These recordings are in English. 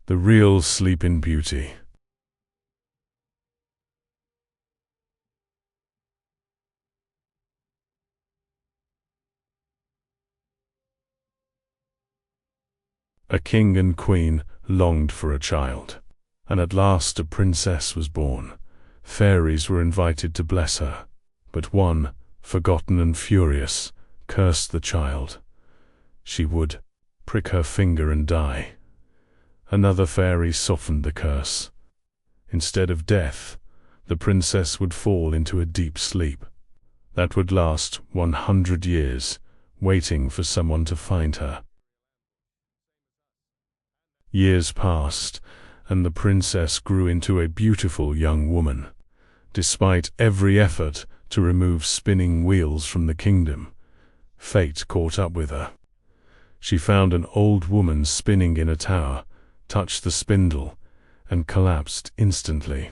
The real Sleeping Beauty. A king and queen longed for a child, and at last a princess was born. Fairies were invited to bless her, but one, forgotten and furious, cursed the child. She would prick her finger and die. Another fairy softened the curse. Instead of death, the princess would fall into a deep sleep that would last 100 years, waiting for someone to find her. Years passed, and the princess grew into a beautiful young woman. Despite every effort to remove spinning wheels from the kingdom, fate caught up with her. She found an old woman spinning in a tower, touched the spindle, and collapsed instantly.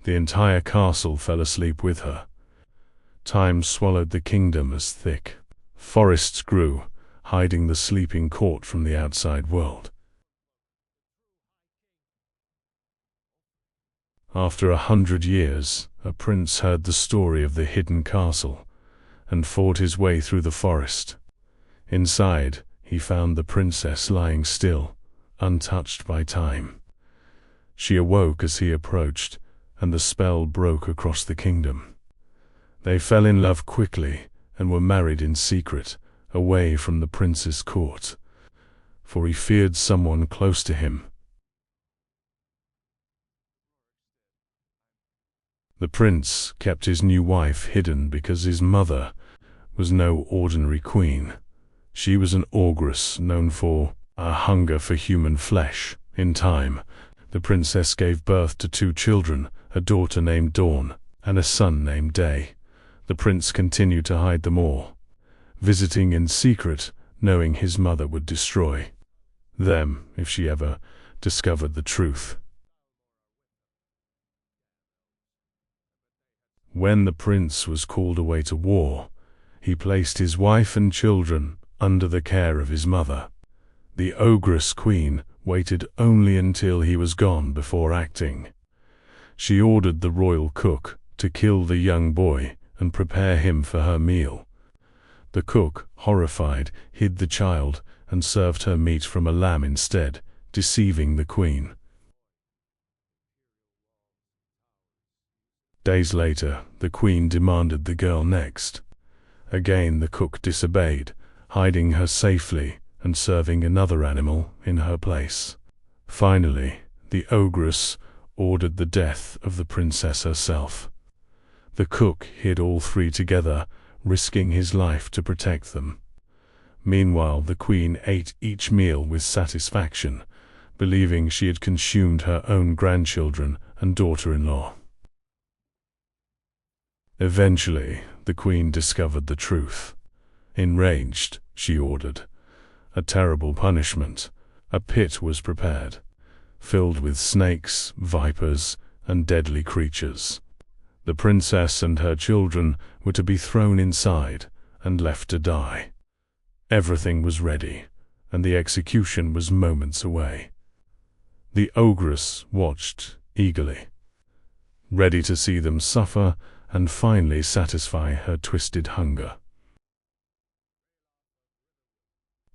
The entire castle fell asleep with her. Time swallowed the kingdom as thick forests grew, hiding the sleeping court from the outside world. After 100 years, a prince heard the story of the hidden castle, and fought his way through the forest. Inside, he found the princess lying still, untouched by time. She awoke as he approached, and the spell broke across the kingdom. They fell in love quickly, and were married in secret, away from the prince's court, for he feared someone close to him. The prince kept his new wife hidden because his mother was no ordinary queen. She was an ogress known for a hunger for human flesh. In time, the princess gave birth to 2 children, a daughter named Dawn and a son named Day. The prince continued to hide them all, visiting in secret, knowing his mother would destroy them if she ever discovered the truth. When the prince was called away to war, he placed his wife and children under the care of his mother. The ogress queen waited only until he was gone before acting. She ordered the royal cook to kill the young boy and prepare him for her meal. The cook, horrified, hid the child and served her meat from a lamb instead, deceiving the queen. Days later, the queen demanded the girl next. Again the cook disobeyed, hiding her safely and serving another animal in her place. Finally, the ogress ordered the death of the princess herself. The cook hid all 3 together, risking his life to protect them. Meanwhile, the queen ate each meal with satisfaction, believing she had consumed her own grandchildren and daughter-in-law. Eventually, the queen discovered the truth. Enraged, she ordered a terrible punishment. A pit was prepared, filled with snakes, vipers, and deadly creatures. The princess and her children were to be thrown inside and left to die. Everything was ready, and the execution was moments away. The ogress watched eagerly, ready to see them suffer and finally satisfy her twisted hunger.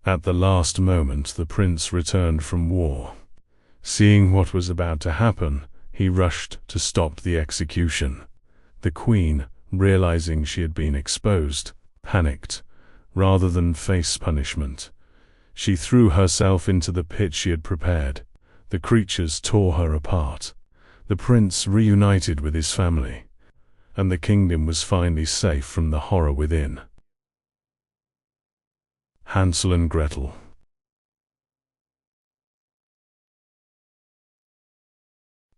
At the last moment, the prince returned from war. Seeing what was about to happen, he rushed to stop the execution. The queen, realizing she had been exposed, panicked. Rather than face punishment, she threw herself into the pit she had prepared. The creatures tore her apart. The prince reunited with his family, and the kingdom was finally safe from the horror within. Hansel and Gretel.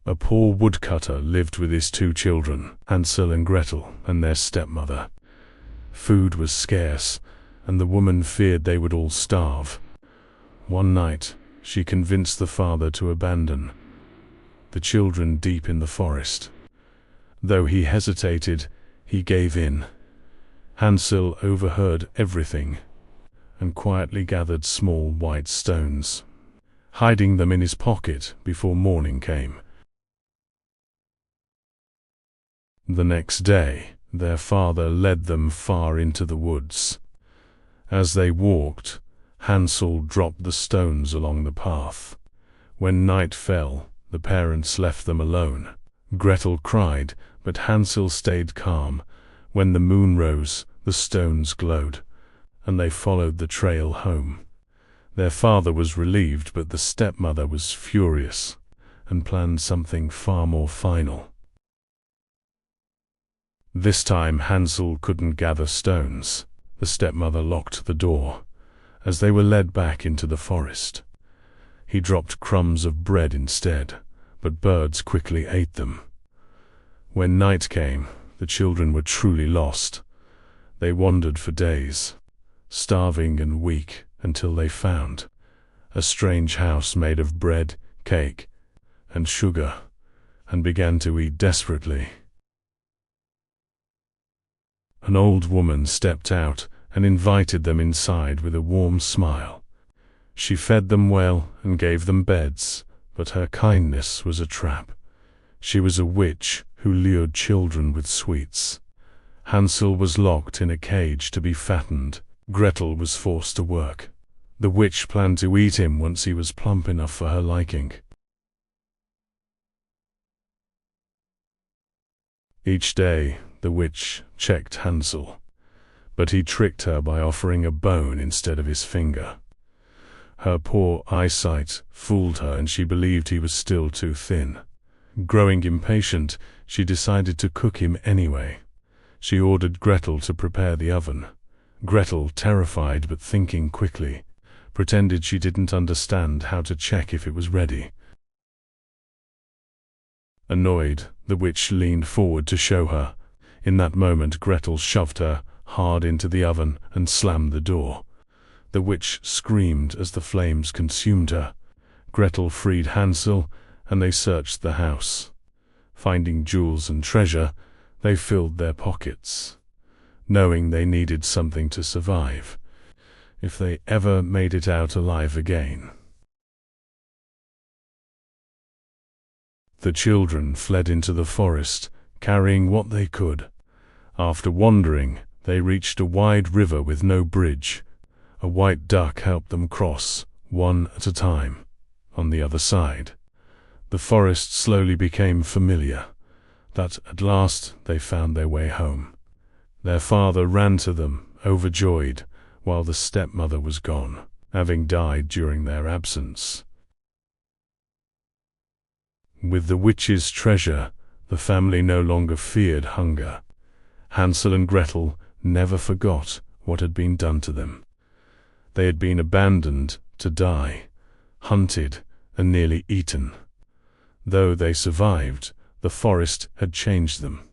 A poor woodcutter lived with his 2 children, Hansel and Gretel, and their stepmother. Food was scarce, and the woman feared they would all starve. One night, she convinced the father to abandon the children deep in the forest. Though he hesitated, he gave in. Hansel overheard everything and quietly gathered small white stones, hiding them in his pocket before morning came. The next day, their father led them far into the woods. As they walked, Hansel dropped the stones along the path. When night fell, the parents left them alone. Gretel cried, but Hansel stayed calm. When the moon rose, the stones glowed, and they followed the trail home. Their father was relieved, but the stepmother was furious and planned something far more final. This time Hansel couldn't gather stones. The stepmother locked the door. As they were led back into the forest, he dropped crumbs of bread instead, but birds quickly ate them. When night came, the children were truly lost. They wandered for days, starving and weak, until they found a strange house made of bread, cake, and sugar, and began to eat desperately. An old woman stepped out and invited them inside with a warm smile. She fed them well and gave them beds, but her kindness was a trap. She was a witch who lured children with sweets. Hansel was locked in a cage to be fattened. Gretel was forced to work. The witch planned to eat him once he was plump enough for her liking. Each day, the witch checked Hansel, but he tricked her by offering a bone instead of his finger. Her poor eyesight fooled her, and she believed he was still too thin. Growing impatient, she decided to cook him anyway. She ordered Gretel to prepare the oven. Gretel, terrified but thinking quickly, pretended she didn't understand how to check if it was ready. Annoyed, the witch leaned forward to show her. In that moment, Gretel shoved her hard into the oven and slammed the door. The witch screamed as the flames consumed her. Gretel freed Hansel, and they searched the house. Finding jewels and treasure, they filled their pockets, knowing they needed something to survive, if they ever made it out alive again. The children fled into the forest, carrying what they could. After wandering, they reached a wide river with no bridge. A white duck helped them cross, one at a time. On the other side, the forest slowly became familiar, that at last they found their way home. Their father ran to them, overjoyed, while the stepmother was gone, having died during their absence. With the witch's treasure, the family no longer feared hunger. Hansel and Gretel never forgot what had been done to them. They had been abandoned to die, hunted, and nearly eaten. Though they survived, the forest had changed them.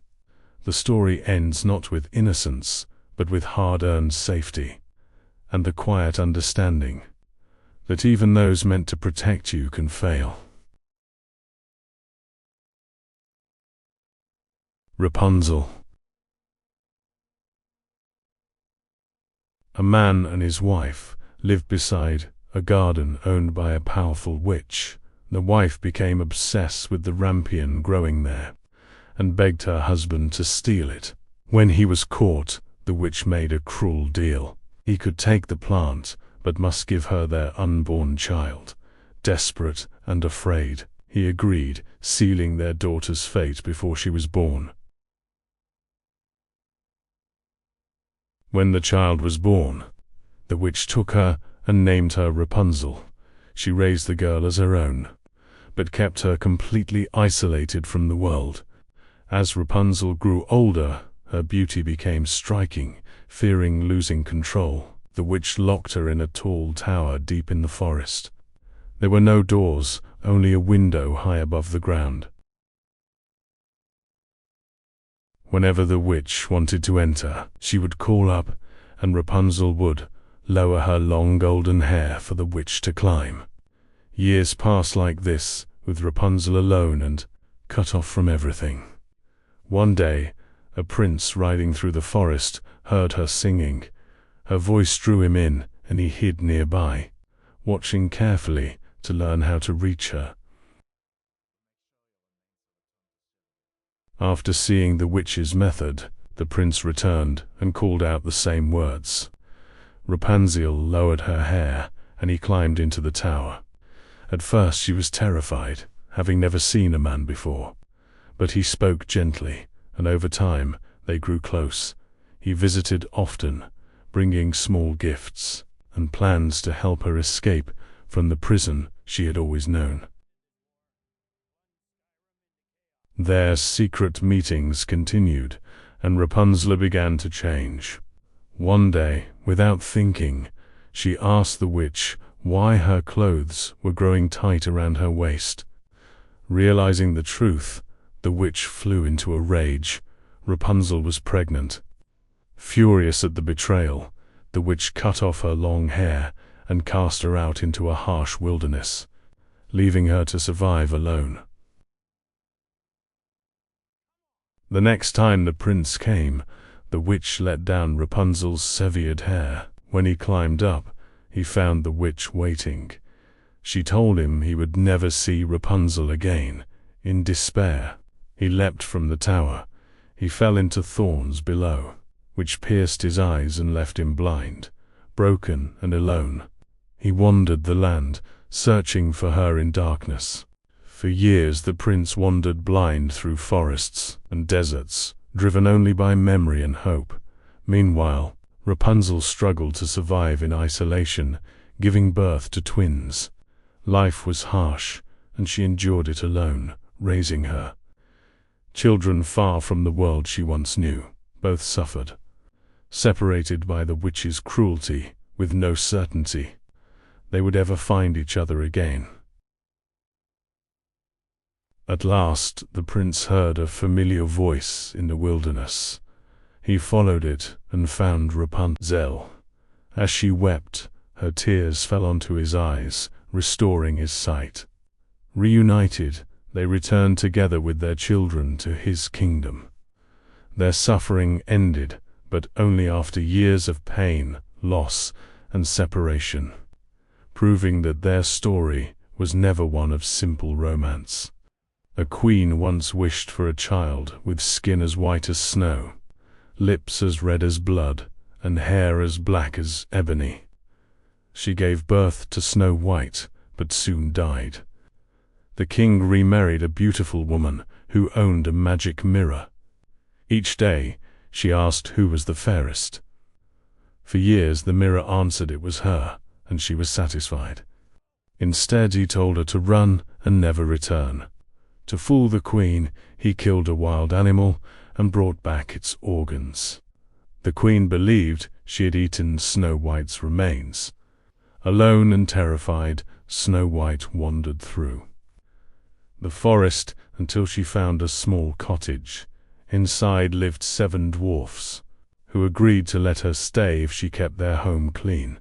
The story ends not with innocence, but with hard-earned safety, and the quiet understanding that even those meant to protect you can fail. Rapunzel. A man and his wife lived beside a garden owned by a powerful witch. The wife became obsessed with the rampion growing there, and begged her husband to steal it. When he was caught, the witch made a cruel deal. He could take the plant, but must give her their unborn child. Desperate and afraid, he agreed, sealing their daughter's fate before she was born. When the child was born, the witch took her and named her Rapunzel. She raised the girl as her own, but kept her completely isolated from the world. As Rapunzel grew older, her beauty became striking. Fearing losing control, the witch locked her in a tall tower deep in the forest. There were no doors, only a window high above the ground. Whenever the witch wanted to enter, she would call up, and Rapunzel would lower her long golden hair for the witch to climb. Years passed like this, with Rapunzel alone and cut off from everything. One day, a prince riding through the forest heard her singing. Her voice drew him in, and he hid nearby, watching carefully to learn how to reach her. After seeing the witch's method, the prince returned and called out the same words. Rapunzel lowered her hair, and he climbed into the tower. At first she was terrified, having never seen a man before. But he spoke gently, and over time they grew close. He visited often, bringing small gifts and plans to help her escape from the prison she had always known. Their secret meetings continued, and Rapunzel began to change. One day, without thinking, she asked the witch why her clothes were growing tight around her waist. Realizing the truth, the witch flew into a rage. Rapunzel was pregnant. Furious at the betrayal, the witch cut off her long hair and cast her out into a harsh wilderness, leaving her to survive alone. The next time the prince came, the witch let down Rapunzel's severed hair. When he climbed up, he found the witch waiting. She told him he would never see Rapunzel again. In despair, he leapt from the tower. He fell into thorns below, which pierced his eyes and left him blind, broken and alone. He wandered the land, searching for her in darkness. For years the prince wandered blind through forests and deserts, driven only by memory and hope. Meanwhile, Rapunzel struggled to survive in isolation, giving birth to twins. Life was harsh, and she endured it alone, raising her children far from the world she once knew. Both suffered, separated by the witch's cruelty, with no certainty they would ever find each other again. At last, the prince heard a familiar voice in the wilderness. He followed it and found Rapunzel. As she wept, her tears fell onto his eyes, restoring his sight. Reunited, they returned together with their children to his kingdom. Their suffering ended, but only after years of pain, loss, and separation, proving that their story was never one of simple romance. A queen once wished for a child with skin as white as snow, lips as red as blood, and hair as black as ebony. She gave birth to Snow White, but soon died. The king remarried a beautiful woman who owned a magic mirror. Each day, she asked who was the fairest. For years the mirror answered it was her, and she was satisfied. Instead, he told her to run and never return. To fool the queen, he killed a wild animal and brought back its organs. The queen believed she had eaten Snow White's remains. Alone and terrified, Snow White wandered through the forest until she found a small cottage. Inside lived 7 dwarfs, who agreed to let her stay if she kept their home clean.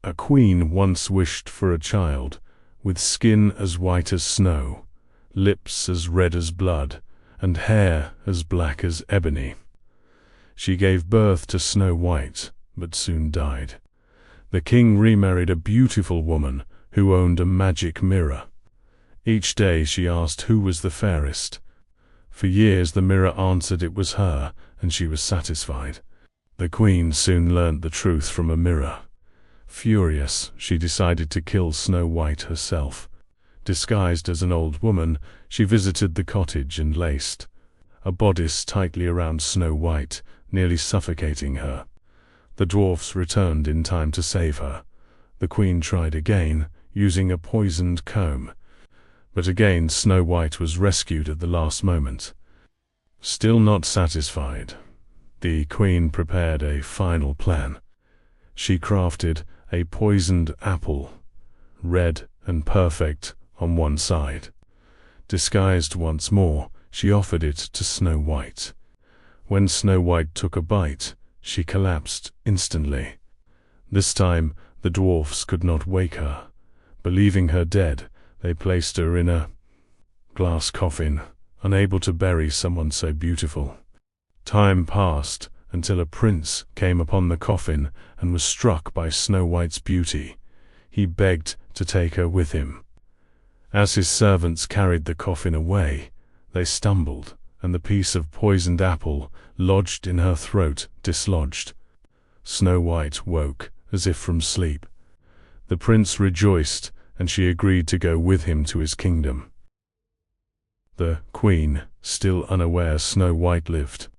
A queen once wished for a child with skin as white as snow, lips as red as blood, and hair as black as ebony. She gave birth to Snow White, but soon died. The king remarried a beautiful woman who owned a magic mirror. Each day she asked who was the fairest. For years the mirror answered it was her, and she was satisfied. The queen soon learnt the truth from a mirror. Furious, she decided to kill Snow White herself. Disguised as an old woman, she visited the cottage and laced a bodice tightly around Snow White, nearly suffocating her. The dwarfs returned in time to save her. The queen tried again, using a poisoned comb. But again Snow White was rescued at the last moment. Still not satisfied, the queen prepared a final plan. She crafted a poisoned apple, red and perfect on one side. Disguised once more, she offered it to Snow White. When Snow White took a bite, she collapsed instantly. This time, the dwarfs could not wake her. Believing her dead, they placed her in a glass coffin, unable to bury someone so beautiful. Time passed until a prince came upon the coffin and was struck by Snow White's beauty. He begged to take her with him. As his servants carried the coffin away, they stumbled, and the piece of poisoned apple lodged in her throat dislodged. Snow White woke as if from sleep. The prince rejoiced, and she agreed to go with him to his kingdom. The queen, still unaware Snow White lived,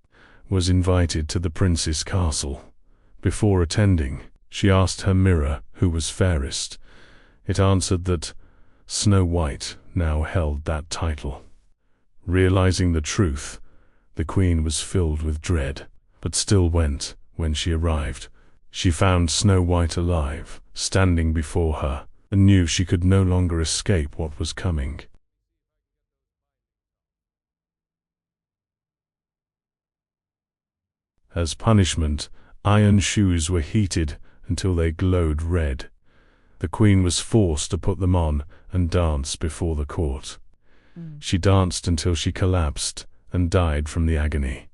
was invited to the prince's castle. Before attending, she asked her mirror who was fairest. It answered that Snow White now held that title. Realizing the truth, the queen was filled with dread, but still went. When she arrived, she found Snow White alive, standing before her, and knew she could no longer escape what was coming. As punishment, iron shoes were heated until they glowed red. The queen was forced to put them on and dance before the court. She danced until she collapsed and died from the agony.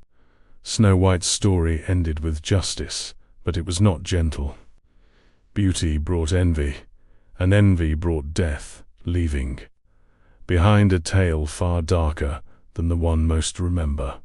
Snow White's story ended with justice, but it was not gentle. Beauty brought envy, and envy brought death, leaving behind a tale far darker than the one most remember.